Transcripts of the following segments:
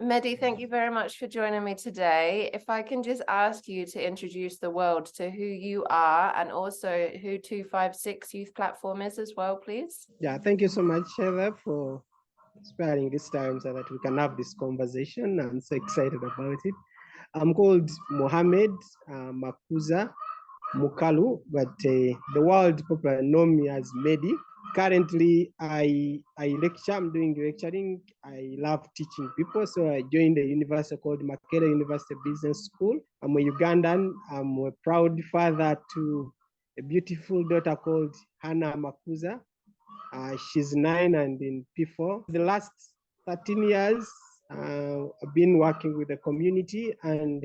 Medie, thank you very much for joining me today. If I can just ask you to introduce the world to who you are and also who 256 Youth Platform is as well, please. Yeah, thank you so much, Heather, for sparing this time so that we can have this conversation. I'm so excited about it. I'm called Mohammed Makuza Mukalu, but the world popularly know me as Medie. Currently, I lecture. I'm doing lecturing. I love teaching people, so I joined a university called Makerere University Business School. I'm a Ugandan. I'm a proud father to a beautiful daughter called Hannah Makuza. She's 9 and in P4. The last 13 years, I've been working with the community, and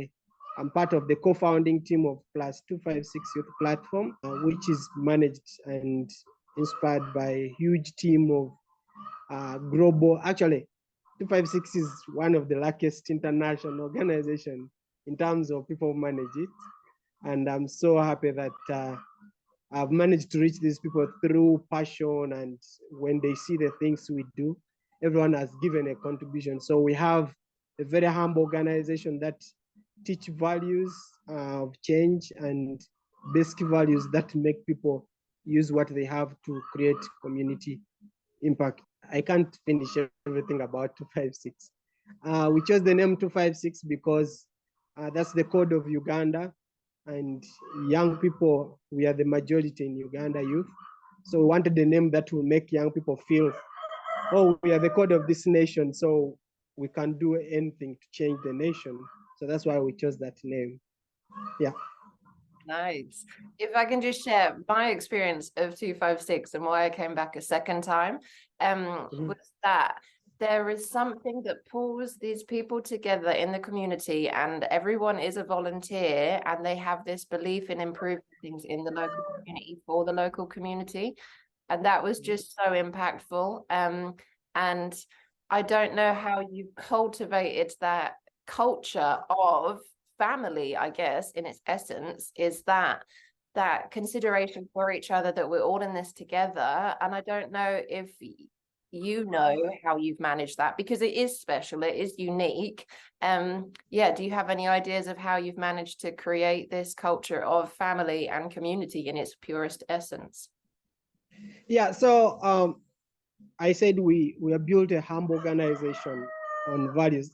I'm part of the co-founding team of Plus 256 Youth Platform, which is managed and inspired by a huge team of global. Actually, 256 is one of the luckiest international organizations in terms of people who manage it. And I'm so happy that I've managed to reach these people through passion, and when they see the things we do, everyone has given a contribution. So we have a very humble organization that teach values of change and basic values that make people use what they have to create community impact. I can't finish everything about 256. We chose the name 256 because that's the code of Uganda, and young people, we are the majority in Uganda youth. So we wanted a name that will make young people feel, oh, we are the code of this nation, so we can do anything to change the nation. So that's why we chose that name. Yeah. Nice. If I can just share my experience of 256 and why I came back a second time, was that there is something that pulls these people together in the community, and everyone is a volunteer, and they have this belief in improving things in the local community for the local community. And that was just so impactful. And I don't know how you cultivated that culture of family, I guess, in its essence, is that consideration for each other, that we're all in this together. And I don't know if you know how you've managed that, because it is special, it is unique. Yeah, do you have any ideas of how you've managed to create this culture of family and community in its purest essence? Yeah, so I said we have built a humble organization on values.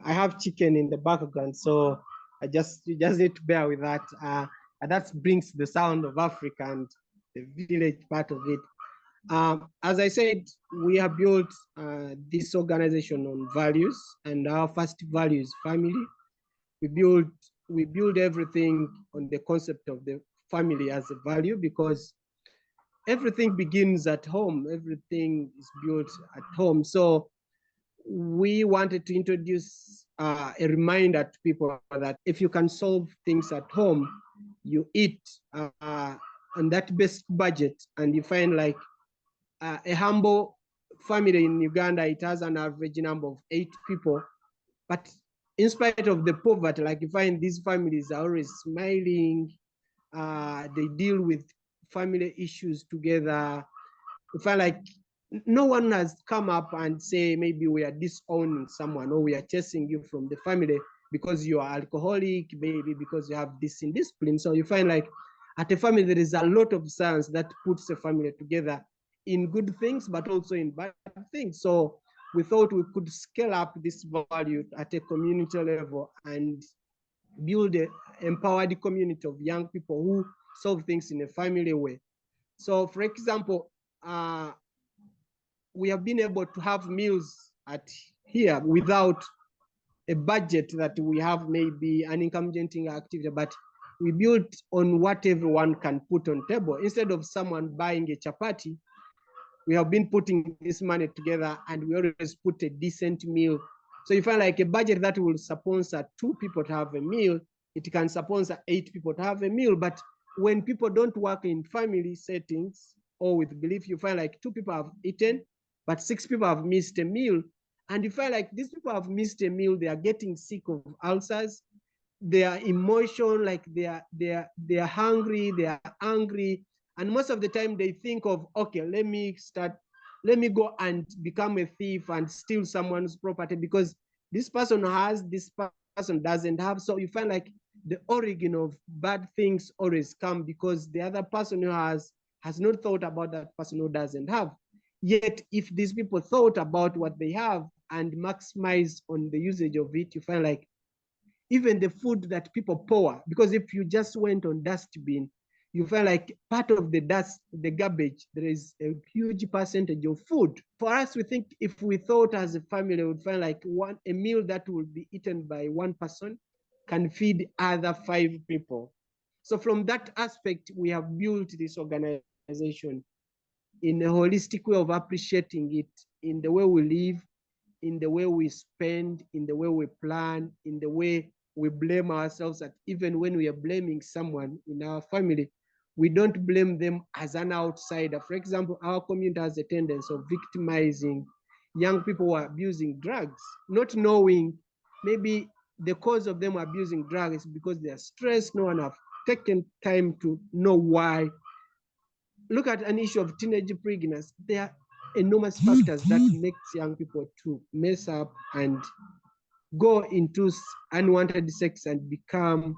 I have chicken in the background, so you just need to bear with that. And that brings the sound of Africa and the village part of it. As I said, we have built this organization on values, and our first value is family. We build everything on the concept of the family as a value, because everything begins at home. Everything is built at home. So we wanted to introduce a reminder to people that if you can solve things at home, you eat on that basic budget, and you find like a humble family in Uganda, it has an average number of 8 people. But in spite of the poverty, like you find these families are always smiling. They deal with family issues together. You find like no one has come up and say maybe we are disowning someone, or we are chasing you from the family because you are alcoholic, maybe because you have this indiscipline. So you find like at a family, there is a lot of science that puts a family together in good things, but also in bad things. So we thought we could scale up this value at a community level and build an empowered community of young people who solve things in a family way. So for example, we have been able to have meals at here without a budget that we have maybe an income generating activity, but we built on what everyone can put on table. Instead of someone buying a chapati, we have been putting this money together, and we always put a decent meal. So you find like a budget that will sponsor 2 people to have a meal, it can sponsor 8 people to have a meal. But when people don't work in family settings or with belief, you find like 2 people have eaten, but 6 people have missed a meal. And you find like these people have missed a meal, they are getting sick of ulcers, their emotion, like they are hungry, they are angry. And most of the time they think of, okay, let me go and become a thief and steal someone's property, because this person has, this person doesn't have. So you find like the origin of bad things always come because the other person who has not thought about that person who doesn't have. Yet if these people thought about what they have and maximize on the usage of it, you find like even the food that people pour, because if you just went on dustbin, you find like part of the dust, the garbage, there is a huge percentage of food. For us, we think if we thought as a family, we would find like a meal that will be eaten by one person can feed other 5 people. So from that aspect, we have built this organization in a holistic way of appreciating it in the way we live, in the way we spend, in the way we plan, in the way we blame ourselves. That even when we are blaming someone in our family, we don't blame them as an outsider. For example, our community has a tendency of victimizing young people who are abusing drugs, not knowing maybe the cause of them abusing drugs is because they are stressed. No one have taken time to know why. Look at an issue of teenage pregnancy. There are enormous factors that makes young people to mess up and go into unwanted sex and become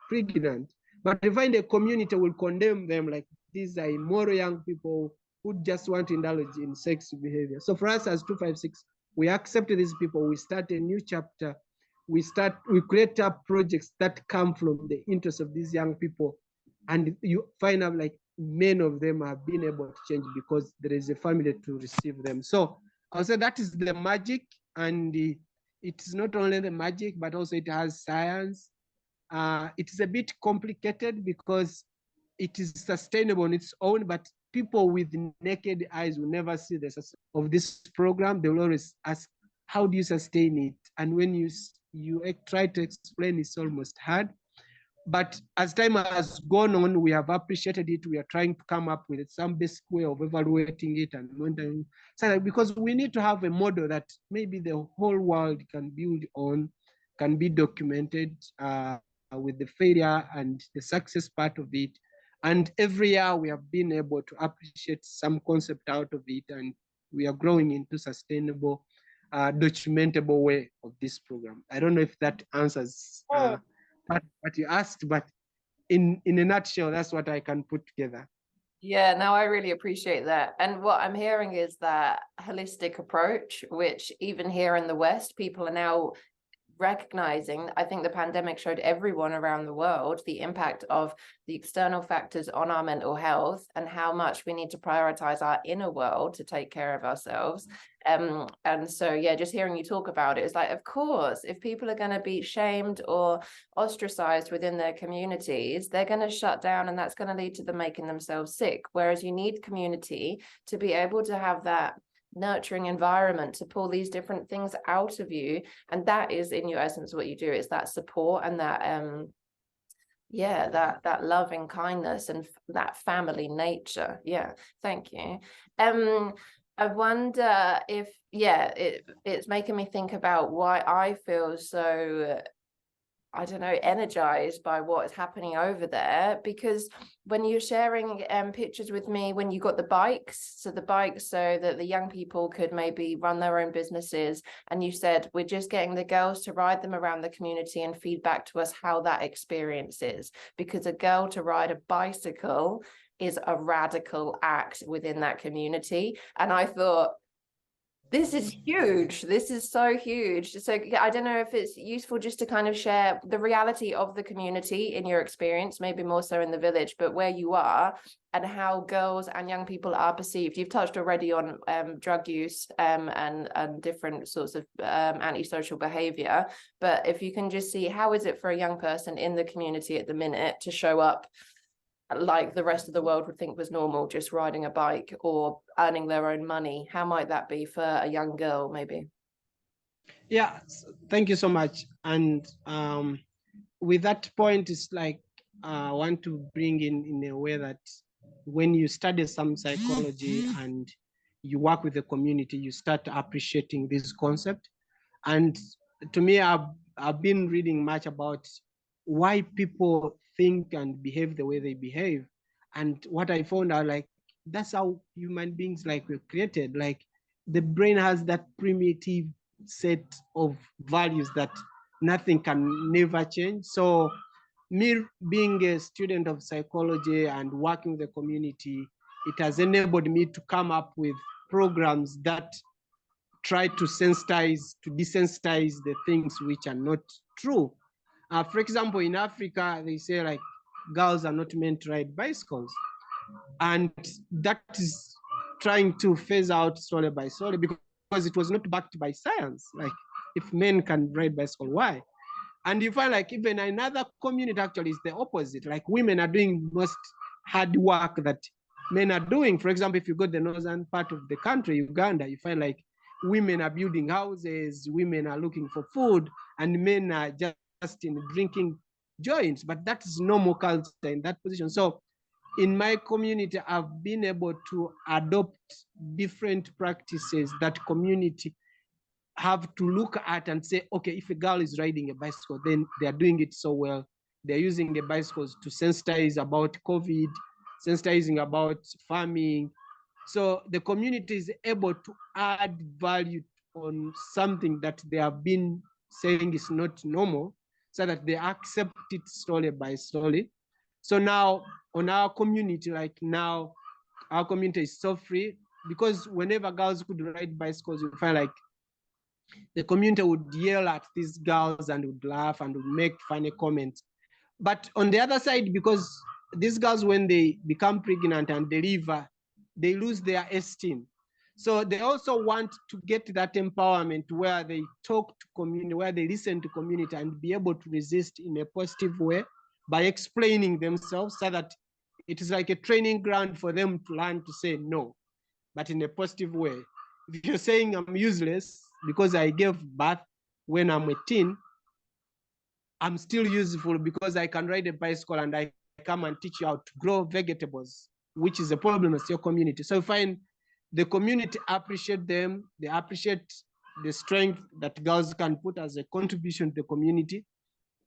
pregnant. But you find a community will condemn them like these are immoral young people who just want to indulge in sex behavior. So for us as 256, we accept these people. We start a new chapter. We create up projects that come from the interest of these young people. And you find out like many of them have been able to change because there is a family to receive them. So I'll say that is the magic, and it's not only the magic, but also it has science. It is a bit complicated because it is sustainable on its own, but people with naked eyes will never see the success of this program. They will always ask, how do you sustain it? And when you try to explain, it's almost hard. But as time has gone on, we have appreciated it. We are trying to come up with some basic way of evaluating it and monitoring. So because we need to have a model that maybe the whole world can build on, can be documented with the failure and the success part of it. And every year we have been able to appreciate some concept out of it, and we are growing into sustainable, documentable way of this program. I don't know if that answers what you asked, but in a nutshell, that's what I can put together. Yeah, no, I really appreciate that. And what I'm hearing is that holistic approach, which even here in the West, people are now recognizing. I think the pandemic showed everyone around the world the impact of the external factors on our mental health and how much we need to prioritize our inner world to take care of ourselves. And so, yeah, just hearing you talk about it is like, of course, if people are going to be shamed or ostracized within their communities, they're going to shut down, and that's going to lead to them making themselves sick. Whereas you need community to be able to have that nurturing environment to pull these different things out of you, and that is in your essence what you do. It's that support and that that loving kindness and that family nature. Yeah, thank you. I wonder if it's making me think about why I feel so, I don't know, energized by what is happening over there, because when you're sharing pictures with me, when you got the bikes so that the young people could maybe run their own businesses, and you said, we're just getting the girls to ride them around the community and feedback to us how that experience is, because a girl to ride a bicycle is a radical act within that community. And I thought, this is huge. This is so huge. So I don't know if it's useful just to kind of share the reality of the community in your experience, maybe more so in the village, but where you are and how girls and young people are perceived. You've touched already on drug use and different sorts of antisocial behavior. But if you can just see, how is it for a young person in the community at the minute to show up like the rest of the world would think was normal, just riding a bike or earning their own money? How might that be for a young girl, maybe? Yeah, thank you so much. And with that point, it's like I want to bring in a way that when you study some psychology and you work with the community, you start appreciating this concept. And to me, I've been reading much about why people think and behave the way they behave. And what I found out, like, that's how human beings like were created. Like the brain has that primitive set of values that nothing can never change. So me being a student of psychology and working with the community, it has enabled me to come up with programs that try to desensitize the things which are not true. For example, in Africa, they say like girls are not meant to ride bicycles. And that is trying to phase out slowly by slowly because it was not backed by science. Like if men can ride bicycle, why? And you find like even another community actually is the opposite. Like women are doing most hard work that men are doing. For example, if you go to the northern part of the country, Uganda, you find like women are building houses, women are looking for food, and men are just in drinking joints. But that is normal culture in that position. So in my community, I've been able to adopt different practices that community have to look at and say, okay, if a girl is riding a bicycle, then they are doing it so well. They're using the bicycles to sensitize about COVID, sensitizing about farming. So the community is able to add value on something that they have been saying is not normal, so that they accept it slowly by slowly. So now on our community, like now, our community is so free because whenever girls could ride bicycles, you find like the community would yell at these girls and would laugh and would make funny comments. But on the other side, because these girls, when they become pregnant and deliver, they lose their esteem. So they also want to get that empowerment where they talk to community, where they listen to community and be able to resist in a positive way by explaining themselves, so that it is like a training ground for them to learn to say no, but in a positive way. If you're saying I'm useless because I gave birth when I'm 18, I'm still useful because I can ride a bicycle and I come and teach you how to grow vegetables, which is a problem with your community. So I find the community appreciate them. They appreciate the strength that girls can put as a contribution to the community,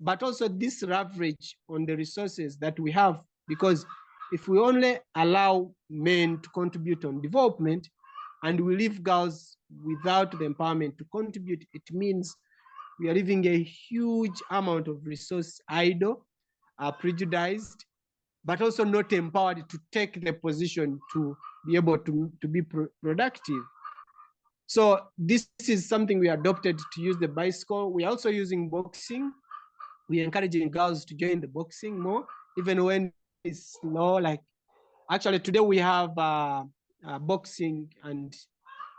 but also this leverage on the resources that we have, because if we only allow men to contribute on development and we leave girls without the empowerment to contribute, it means we are leaving a huge amount of resource idle, prejudiced, but also not empowered to take the position to be able to be productive. So this is something we adopted to use the bicycle. We're also using boxing. We're encouraging girls to join the boxing more, even when it's slow. Like actually today we have boxing, and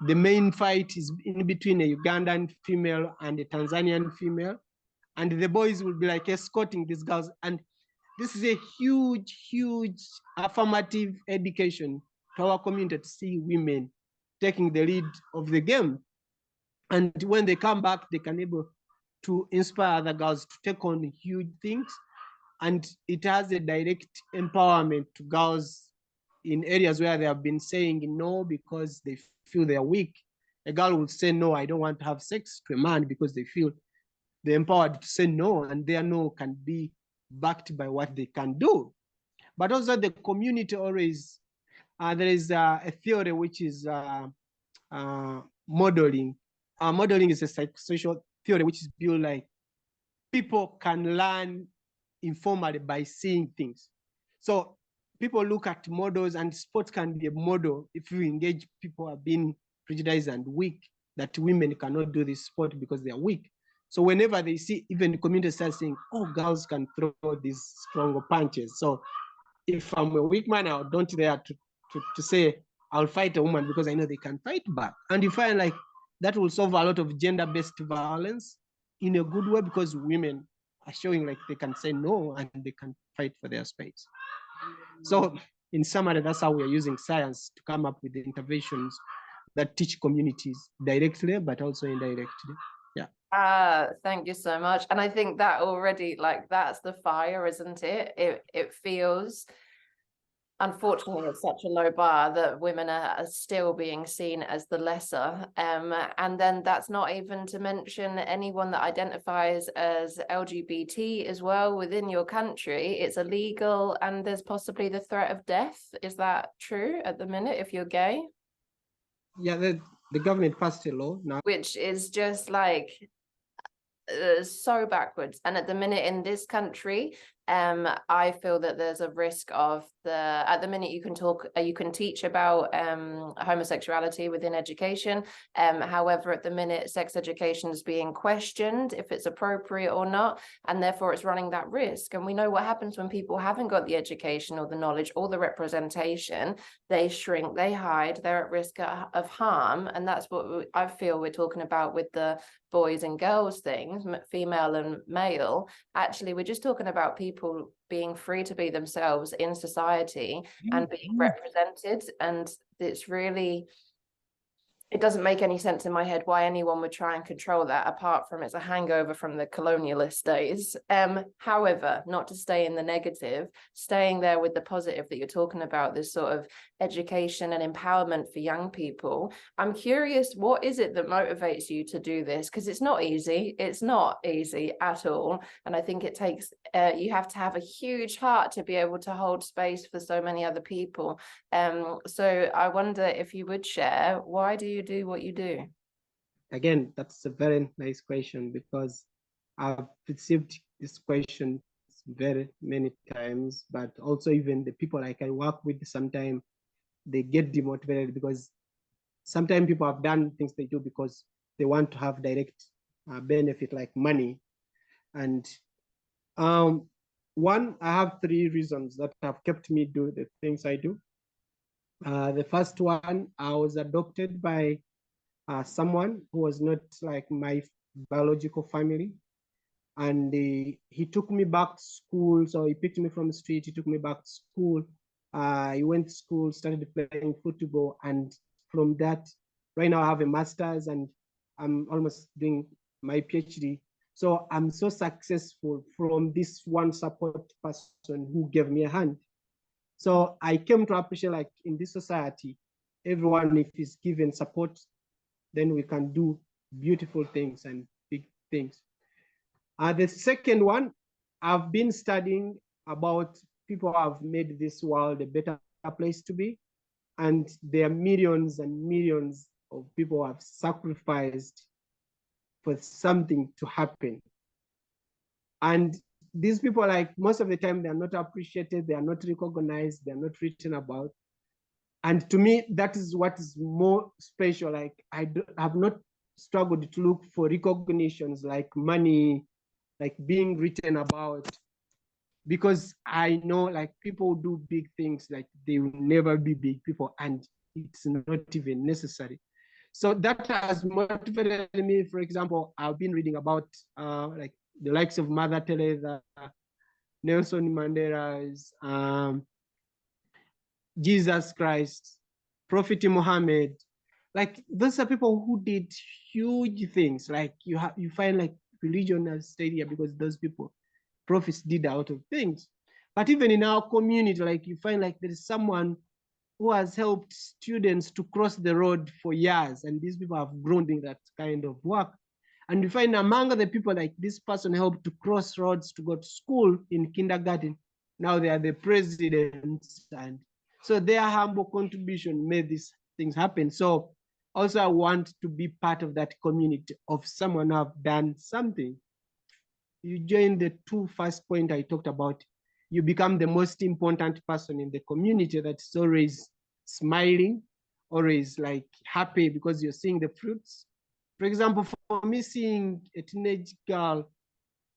the main fight is in between a Ugandan female and a Tanzanian female. And the boys will be like escorting these girls. And this is a huge, huge affirmative education to our community to see women taking the lead of the game. And when they come back, they can able to inspire other girls to take on huge things. And it has a direct empowerment to girls in areas where they have been saying no because they feel they are weak. A girl will say, no, I don't want to have sex to a man because they feel they're empowered to say no, and their no can be backed by what they can do. But also the community always, there is a theory which is modeling. Modeling is a psychosocial theory which is built like people can learn informally by seeing things. So people look at models, and sports can be a model if you engage people who have been prejudiced and weak, that women cannot do this sport because they are weak. So whenever they see, even the community starts saying, oh, girls can throw these stronger punches. So if I'm a weak man, I don't dare to say I'll fight a woman because I know they can fight back. And you find like that will solve a lot of gender-based violence in a good way, because women are showing like they can say no and they can fight for their space. So in summary, that's how we are using science to come up with the interventions that teach communities directly, but also indirectly. Yeah. Thank you so much. And I think that already, like, that's the fire, isn't it? It feels, unfortunately, it's such a low bar that women are still being seen as the lesser. And then that's not even to mention anyone that identifies as LGBT as well within your country. It's illegal, and there's possibly the threat of death. Is that true at the minute if you're gay? Yeah, The government passed a law now. Which is just like so backwards. And at the minute in this country, I feel that there's a risk of at the minute you can teach about homosexuality within education. However, at the minute, sex education is being questioned if it's appropriate or not, and therefore it's running that risk. And we know what happens when people haven't got the education or the knowledge or the representation. They shrink, they hide, they're at risk of harm. And that's what I feel we're talking about with the boys and girls things, female and male. Actually, we're just talking about people being free to be themselves in society and being represented. And it's really, it doesn't make any sense in my head why anyone would try and control that, apart from it's a hangover from the colonialist days. However, not to stay in the negative, staying there with the positive that you're talking about, this sort of education and empowerment for young people. I'm curious, what is it that motivates you to do this? Because it's not easy. It's not easy at all. And I think it takes, you have to have a huge heart to be able to hold space for so many other people. So I wonder if you would share, why do you do what you do? Again, that's a very nice question, because I've received this question very many times, but also even the people I can work with, sometimes they get demotivated because sometimes people have done things they do because they want to have direct benefit like money. And one, I have 3 reasons that have kept me do the things I do. The first one, I was adopted by someone who was not like my biological family. And he took me back to school. So he picked me from the street, he took me back to school. He went to school, started playing football. And from that, right now I have a master's and I'm almost doing my PhD. So I'm so successful from this one support person who gave me a hand. So I came to appreciate, like, in this society, everyone, if is given support, then we can do beautiful things and big things. The second one, I've been studying about people who have made this world a better place to be. And there are millions and millions of people who have sacrificed for something to happen. And these people, like, most of the time, they are not appreciated, they are not recognized, they are not written about. And to me, that is what is more special. Like, I have not struggled to look for recognitions like money, like being written about, because I know, like, people do big things, like they will never be big people, and it's not even necessary. So that has motivated me. For example, I've been reading about like the likes of Mother Teresa, Nelson Mandela's, Jesus Christ, Prophet Muhammad. Like, those are people who did huge things. Like, you find like religion has stayed here because those people, prophets, did a lot of things. But even in our community, like, you find like there is someone who has helped students to cross the road for years, and these people have grown in that kind of work. And you find among the people, like, this person helped to cross roads to go to school in kindergarten. Now they are the presidents, and so their humble contribution made these things happen. So also I want to be part of that community of someone who have done something. You join the 2 first point I talked about, you become the most important person in the community that's always smiling, always like happy because you're seeing the fruits. For example, for me, seeing a teenage girl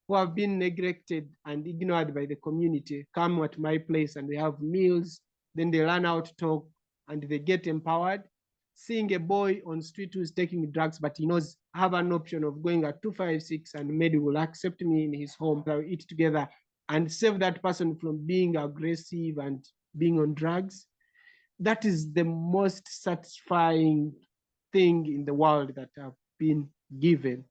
who have been neglected and ignored by the community come at my place and they have meals, then they learn how to talk and they get empowered. Seeing a boy on street who's taking drugs, but he knows I have an option of going at 256 and Medie will accept me in his home. We'll eat together and save that person from being aggressive and being on drugs. That is the most satisfying thing in the world that I've been given.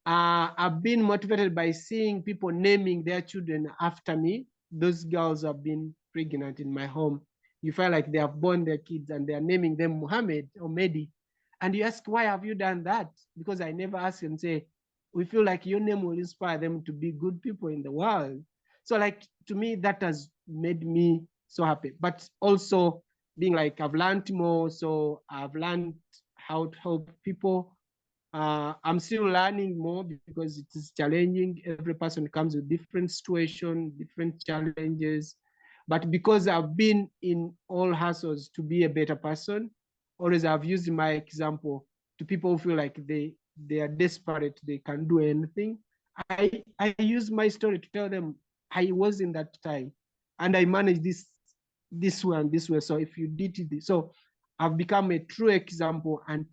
I've been motivated by seeing people naming their children after me. Those girls have been pregnant in my home. You feel like they have born their kids and they are naming them Muhammad or Medie. And you ask, why have you done that? Because I never ask and say, we feel like your name will inspire them to be good people in the world. So, like, to me, that has made me so happy. But also being like, I've learned more. So I've learned how to help people. I'm still learning more because it is challenging. Every person comes with different situation, different challenges. But because I've been in all hustles to be a better person, always I've used my example to people who feel like they are desperate, they can do anything. I use my story to tell them I was in that time and I managed this way and this way. So if you did this, so I've become a true example and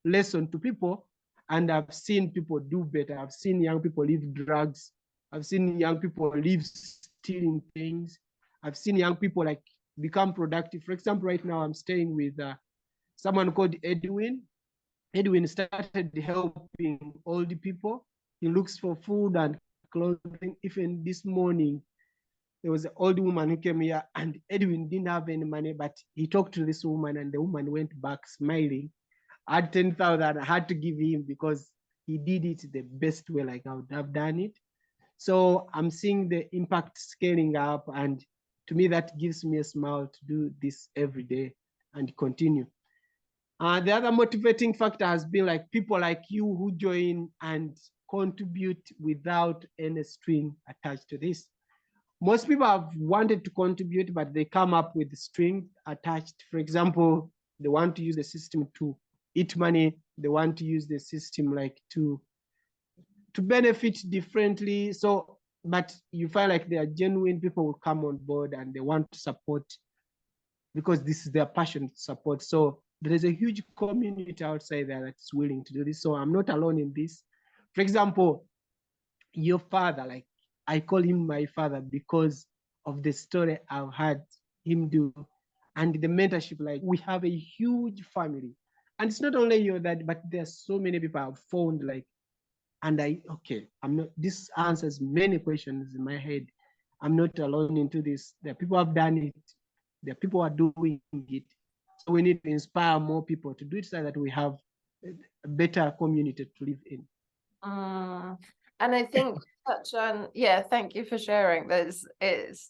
lesson to people, and I've seen people do better. I've seen young people leave drugs. I've seen young people leave stealing things. I've seen young people like become productive. For example, right now I'm staying with someone called Edwin. Edwin started helping older people. He looks for food and clothing. Even this morning, there was an old woman who came here, and Edwin didn't have any money, but he talked to this woman, and the woman went back smiling. I had 10,000 I had to give him because he did it the best way, like I would have done it. So I'm seeing the impact scaling up, and to me, that gives me a smile to do this every day and continue. The other motivating factor has been like people like you who join and contribute without any string attached to this. Most people have wanted to contribute, but they come up with the string attached. For example, they want to use the system to eat money. They want to use the system like to benefit differently. So, but you find like they are genuine people will come on board and they want to support because this is their passion to support. So there is a huge community outside there that's willing to do this. So I'm not alone in this. For example, your father, like I call him my father because of the story I've had him do and the mentorship. Like we have a huge family. And it's not only your dad, but there's so many people I've found like, and I'm not, this answers many questions in my head. I'm not alone into this. There are people who have done it. There are people who are doing it. So we need to inspire more people to do it so that we have a better community to live in. And I think touch on, yeah, thank you for sharing this.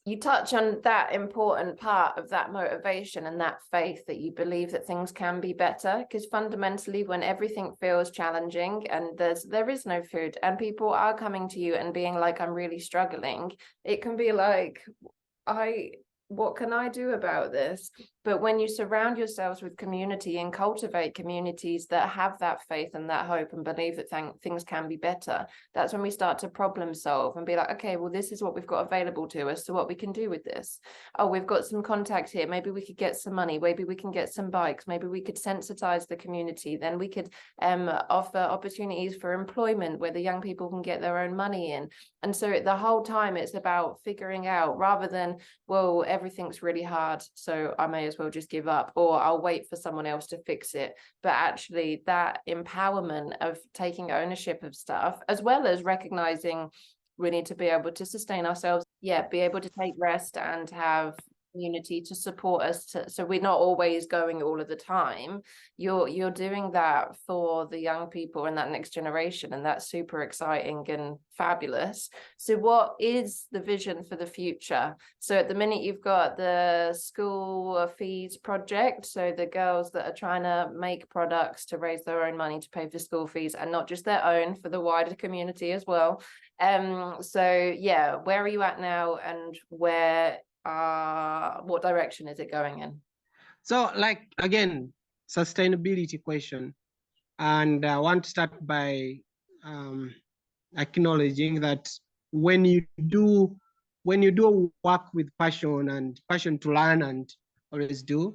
You touch on that important part of that motivation and that faith that you believe that things can be better, because fundamentally when everything feels challenging and there is no food and people are coming to you and being like, I'm really struggling, it can be like, what can I do about this? But when you surround yourselves with community and cultivate communities that have that faith and that hope and believe that things can be better, that's when we start to problem solve and be like, okay, well, this is what we've got available to us. So what we can do with this? Oh, we've got some contact here. Maybe we could get some money. Maybe we can get some bikes. Maybe we could sensitize the community. Then we could offer opportunities for employment where the young people can get their own money in. And so the whole time it's about figuring out rather than, well, everything's really hard, so I may as well just give up, or I'll wait for someone else to fix it. But actually that empowerment of taking ownership of stuff, as well as recognizing we need to be able to sustain ourselves, be able to take rest and have community to support us so we're not always going all of the time. You're doing that for the young people and that next generation, and that's super exciting and fabulous. So what is the vision for the future? So at the minute you've got the school fees project, so the girls that are trying to make products to raise their own money to pay for school fees, and not just their own, for the wider community as well. So yeah, where are you at now, and what direction is it going in? So like, again, sustainability question. And I want to start by acknowledging that when you do work with passion and passion to learn and always do,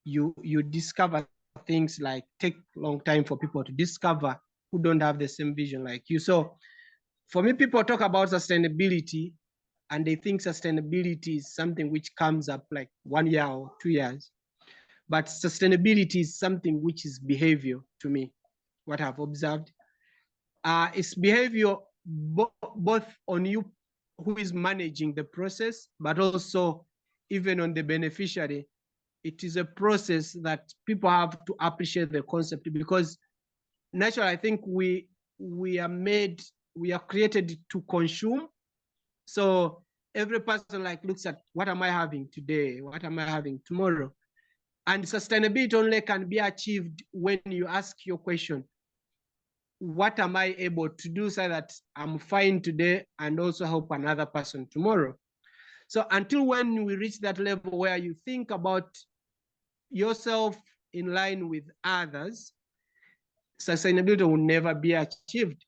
you discover things like take long time for people to discover who don't have the same vision like you. So for me, people talk about sustainability and they think sustainability is something which comes up like 1 year or 2 years. But sustainability is something which is behavior to me, what I've observed. It's behavior both on you who is managing the process, but also even on the beneficiary. It is a process that people have to appreciate the concept, because naturally, I think we are created to consume. So every person like looks at what am I having today? What am I having tomorrow? And sustainability only can be achieved when you ask your question, what am I able to do so that I'm fine today and also help another person tomorrow? So until when we reach that level where you think about yourself in line with others, sustainability will never be achieved.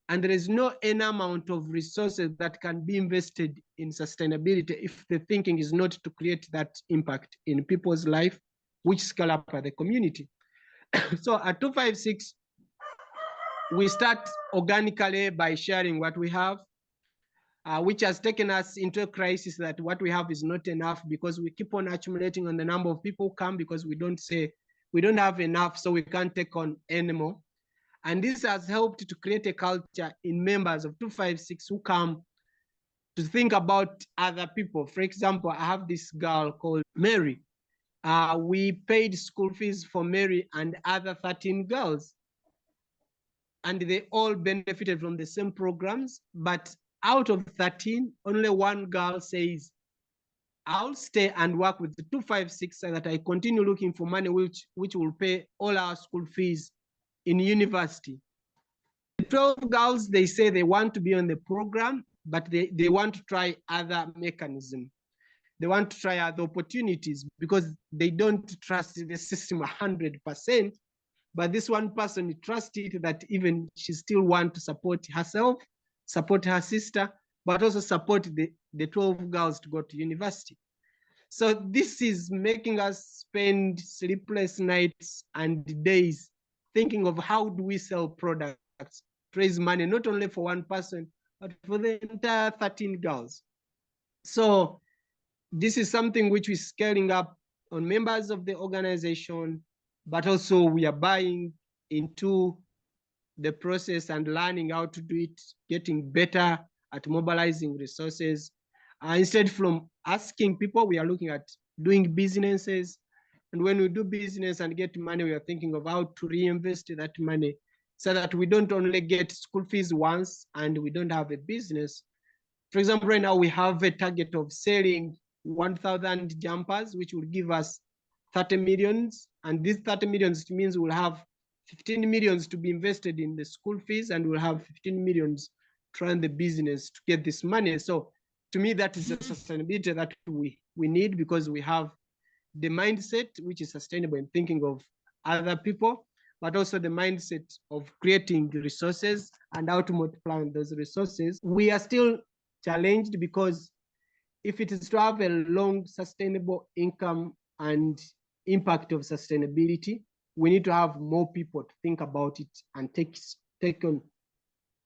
And there is no any amount of resources that can be invested in sustainability if the thinking is not to create that impact in people's life, which scale up at the community. So at 256, we start organically by sharing what we have, which has taken us into a crisis that what we have is not enough because we keep on accumulating on the number of people who come because we don't have enough, so we can't take on anymore. And this has helped to create a culture in members of 256 who come to think about other people. For example, I have this girl called Mary. We paid school fees for Mary and other 13 girls. And they all benefited from the same programs. But out of 13, only one girl says, I'll stay and work with the 256 so that I continue looking for money which will pay all our school fees in university. The 12 girls, they say they want to be on the program, but they want to try other mechanisms. They want to try other opportunities because they don't trust the system 100%. But this one person trusted that even she still wants to support herself, support her sister, but also support the 12 girls to go to university. So this is making us spend sleepless nights and days thinking of how do we sell products, raise money, not only for one person, but for the entire 13 girls. So this is something which we're scaling up on members of the organization, but also we are buying into the process and learning how to do it, getting better at mobilizing resources. Instead from asking people, we are looking at doing businesses. And when we do business and get money, we are thinking of how to reinvest that money so that we don't only get school fees once and we don't have a business. For example, right now we have a target of selling 1,000 jumpers, which will give us 30 millions. And these 30 millions, it means we'll have 15 millions to be invested in the school fees, and we'll have 15 millions to run the business to get this money. So to me, that is a sustainability that we need, because we have the mindset which is sustainable in thinking of other people, but also the mindset of creating resources and how to multiply those resources. We are still challenged because if it is to have a long sustainable income and impact of sustainability, we need to have more people to think about it and take on,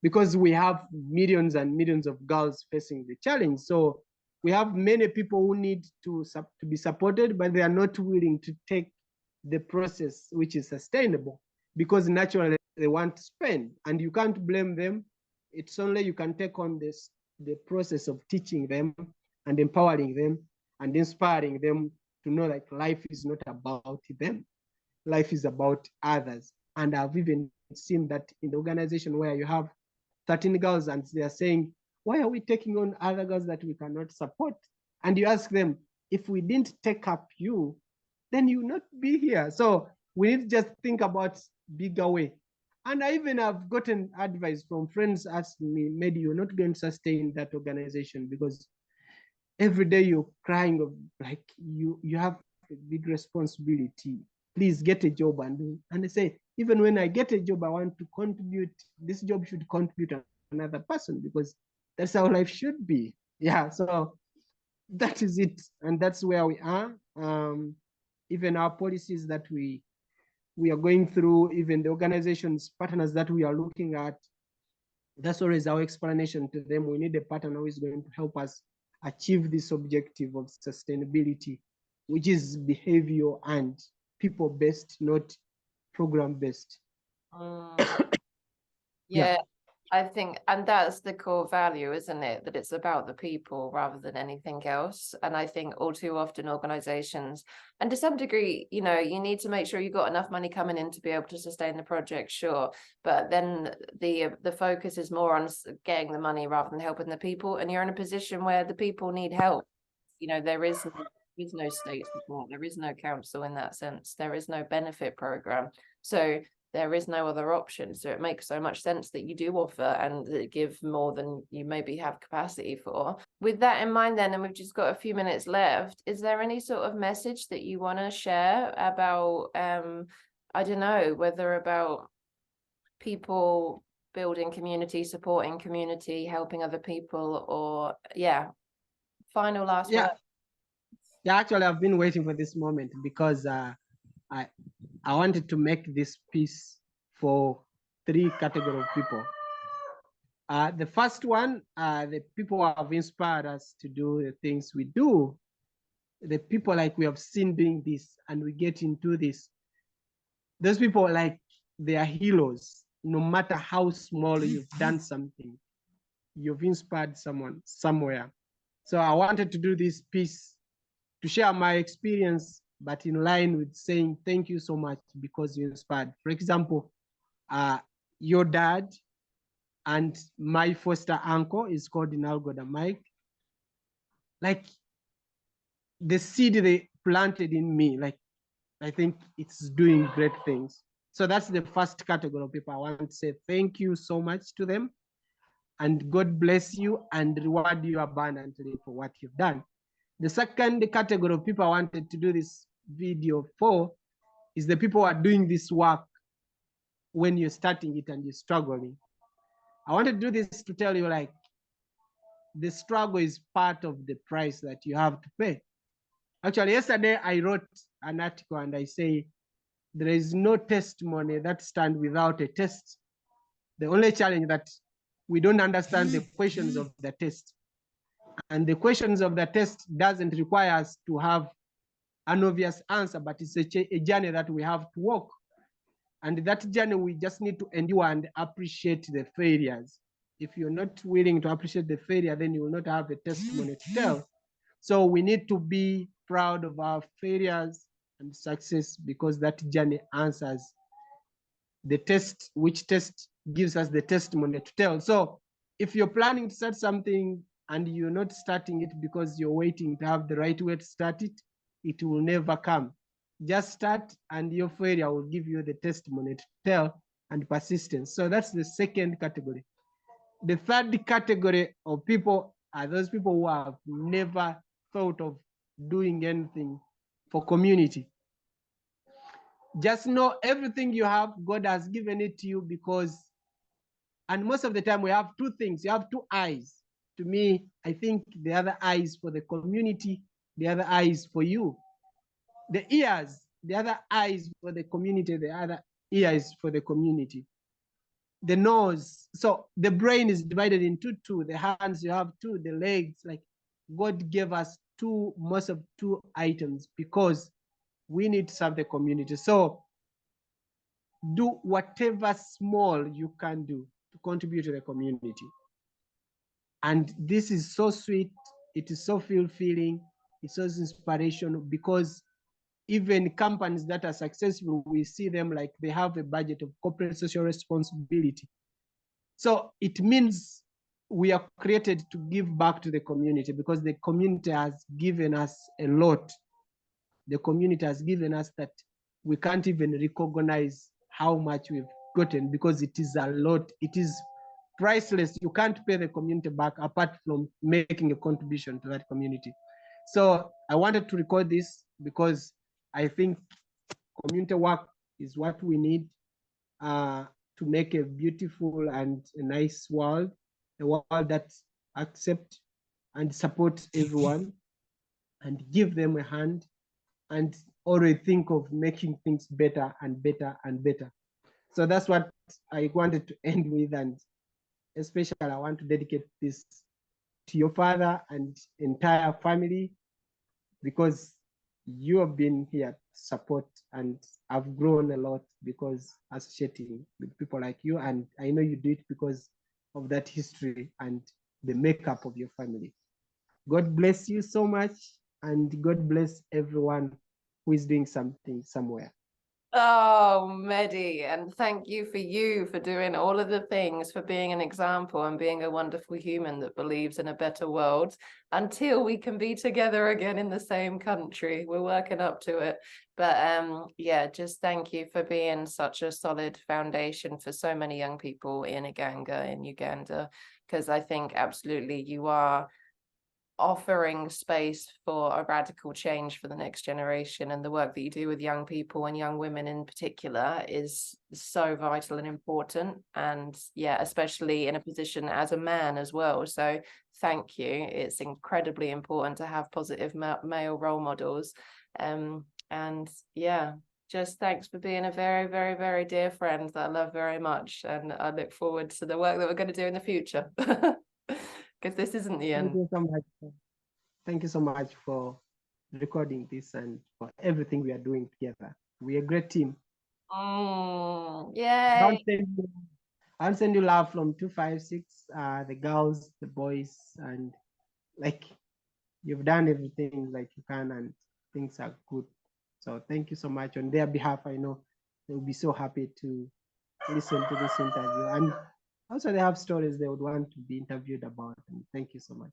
because we have millions and millions of girls facing the challenge. So we have many people who need to be supported, but they are not willing to take the process which is sustainable, because naturally they want to spend, and you can't blame them. It's only you can take on the process of teaching them and empowering them and inspiring them to know that life is not about them. Life is about others. And I've even seen that in the organization where you have 13 girls and they are saying, why are we taking on other girls that we cannot support? And you ask them, if we didn't take up you, then you will not be here. So we need to just think about bigger way. And I even have gotten advice from friends asking me, Medie, you're not going to sustain that organization because every day you're crying of like you have a big responsibility. Please get a job and they say, even when I get a job, I want to contribute. This job should contribute to another person because that's how life should be. Yeah, so that is it, and that's where we are. Even our policies that we are going through, even the organization's partners that we are looking at, that's always our explanation to them. We need a partner who is going to help us achieve this objective of sustainability, which is behavior and people-based, not program-based. Yeah, I think, and that's the core value, isn't it? That it's about the people rather than anything else. And I think all too often organizations, and to some degree, you know, you need to make sure you've got enough money coming in to be able to sustain the project, sure. But then the focus is more on getting the money rather than helping the people. And you're in a position where the people need help. You know, there is, There is no state support, there is no council in that sense, there is no benefit program. So there is no other option. So it makes so much sense that you do offer and give more than you maybe have capacity for. With that in mind then, and we've just got a few minutes left, is there any sort of message that you want to share about, I don't know, whether about people building community, supporting community, helping other people, or final last word? Yeah, actually, I've been waiting for this moment because I wanted to make this piece for 3 categories of people. The first one, the people who have inspired us to do the things we do, the people like we have seen doing this and we get into this. Those people, like, they are heroes. No matter how small you've done something, you've inspired someone somewhere. So I wanted to do this piece to share my experience, but in line with saying thank you so much because you inspired. For example, your dad and my foster uncle is called in Algoda Mike. Like, the seed they planted in me, like, I think it's doing great things. So that's the first category of people. I want to say thank you so much to them, and God bless you and reward you abundantly for what you've done. The second category of people I wanted to do this video for is the people who are doing this work when you're starting it and you're struggling. I want to do this to tell you, like, the struggle is part of the price that you have to pay. Actually, yesterday I wrote an article and I say, there is no testimony that stands without a test. The only challenge that we don't understand the questions of the test. And the questions of the test doesn't require us to have an obvious answer, but it's a journey that we have to walk. And that journey, we just need to endure and appreciate the failures. If you're not willing to appreciate the failure, then you will not have a testimony to tell. So we need to be proud of our failures and success, because that journey answers the test, which test gives us the testimony to tell. So if you're planning to start something and you're not starting it because you're waiting to have the right way to start it, it will never come. Just start, and your failure will give you the testimony to tell, and persistence. So that's the second category. The third category of people are those people who have never thought of doing anything for community. Just know everything you have, God has given it to you, because, and most of the time we have 2 things. You have 2 eyes. To me, I think the other eye is for the community, the other eye is for you. The ears, the other eye is for the community, the other ear is for the community. The nose, so the brain is divided into 2. The hands, you have 2. The legs, like, God gave us 2, most of 2 items, because we need to serve the community. So do whatever small you can do to contribute to the community. And this is so sweet. It is so fulfilling. It's so inspirational, because even companies that are successful, we see them like they have a budget of corporate social responsibility. So it means we are created to give back to the community, because the community has given us a lot. The community has given us that we can't even recognize how much we've gotten, because it is a lot. It is priceless. You can't pay the community back apart from making a contribution to that community. So I wanted to record this because I think community work is what we need to make a beautiful and a nice world, a world that accepts and supports everyone and give them a hand, and always think of making things better and better and better. So that's what I wanted to end with, and especially I want to dedicate this to your father and entire family, because you have been here to support, and I've grown a lot because associating with people like you, and I know you do it because of that history and the makeup of your family. God bless you so much, and God bless everyone who is doing something somewhere. Oh, Medie, and thank you for doing all of the things, for being an example and being a wonderful human that believes in a better world until we can be together again in the same country. We're working up to it. But yeah, just thank you for being such a solid foundation for so many young people in Iganga, in Uganda, because I think absolutely you are offering space for a radical change for the next generation, and the work that you do with young people and young women in particular is so vital and important, and yeah, especially in a position as a man as well. So thank you. It's incredibly important to have positive male role models, and yeah, just thanks for being a very, very, very dear friend that I love very much, and I look forward to the work that we're going to do in the future. Because this isn't the Thank end. you so much. Thank you so much for recording this and for everything we are doing together. We're a great team. Yay. I'll send you love from 256, the girls, the boys, and like you've done everything like you can, and things are good. So thank you so much on their behalf. I know they'll be so happy to listen to this interview, and also they have stories they would want to be interviewed about. And thank you so much.